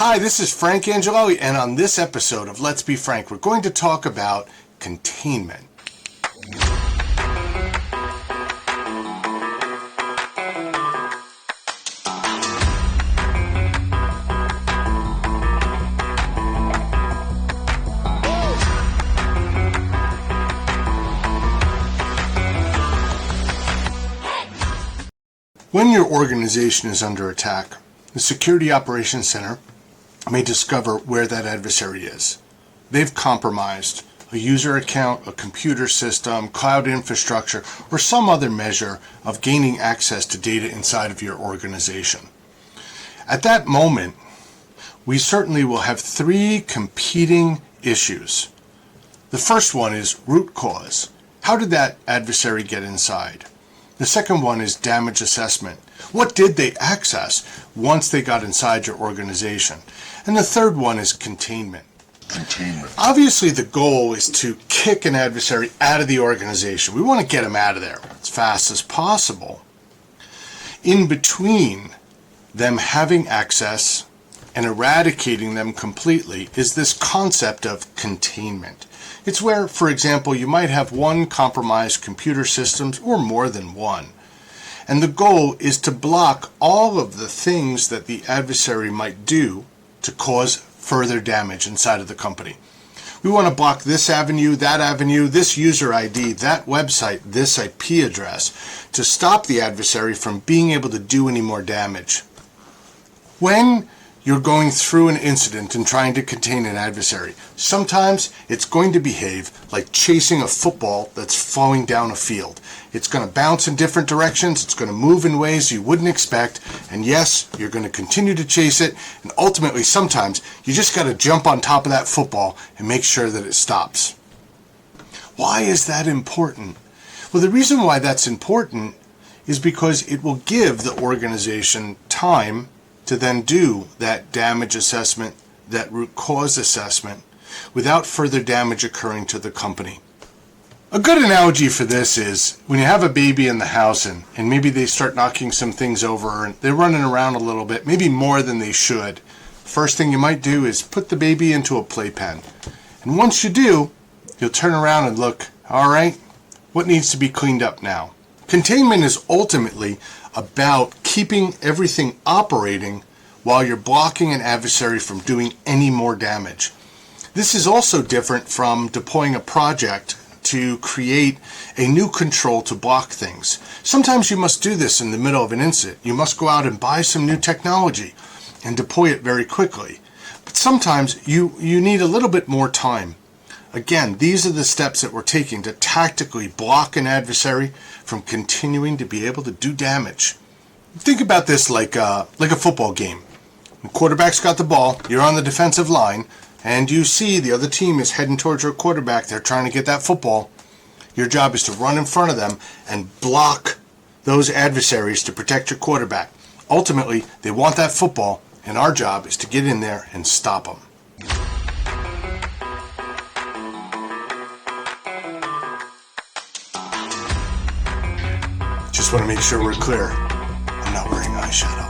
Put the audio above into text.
Hi, this is Frank Angiolelli, and on this episode of Let's Be Frank, we're going to talk about containment. When your organization is under attack, the Security Operations Center may discover where that adversary is. They've compromised a user account, a computer system, cloud infrastructure, or some other measure of gaining access to data inside of your organization. At that moment, we certainly will have three competing issues. The first one is root cause. How did that adversary get inside? The second one is damage assessment. What did they access once they got inside your organization? And the third one is containment. Obviously, the goal is to kick an adversary out of the organization. We want to get them out of there as fast as possible. In between them having access and eradicating them completely is this concept of containment. It's where, for example, you might have one compromised computer systems or more than one. And the goal is to block all of the things that the adversary might do to cause further damage inside of the company. We want to block this avenue, this user ID, that website, this IP address to stop the adversary from being able to do any more damage. When you're going through an incident and trying to contain an adversary, sometimes it's going to behave like chasing a football that's flowing down a field. It's going to bounce in different directions, it's going to move in ways you wouldn't expect, and yes, you're going to continue to chase it, and ultimately sometimes you just got to jump on top of that football and make sure that it stops. Why is that important? Well, the reason why that's important is because it will give the organization time to then do that damage assessment, that root cause assessment, without further damage occurring to the company. A good analogy for this is when you have a baby in the house and maybe they start knocking some things over and they're running around a little bit, maybe more than they should. First thing you might do is put the baby into a playpen. And once you do, you'll turn around and look, all right, what needs to be cleaned up now? Containment is ultimately about keeping everything operating while you're blocking an adversary from doing any more damage. This is also different from deploying a project to create a new control to block things. Sometimes you must do this in the middle of an incident. You must go out and buy some new technology and deploy it very quickly. But sometimes you need a little bit more time. Again, these are the steps that we're taking to tactically block an adversary from continuing to be able to do damage. Think about this like a football game. The quarterback's got the ball, you're on the defensive line, and you see the other team is heading towards your quarterback. They're trying to get that football. Your job is to run in front of them and block those adversaries to protect your quarterback. Ultimately, they want that football, and our job is to get in there and stop them. Just want to make sure we're clear. I'm not wearing eyeshadow.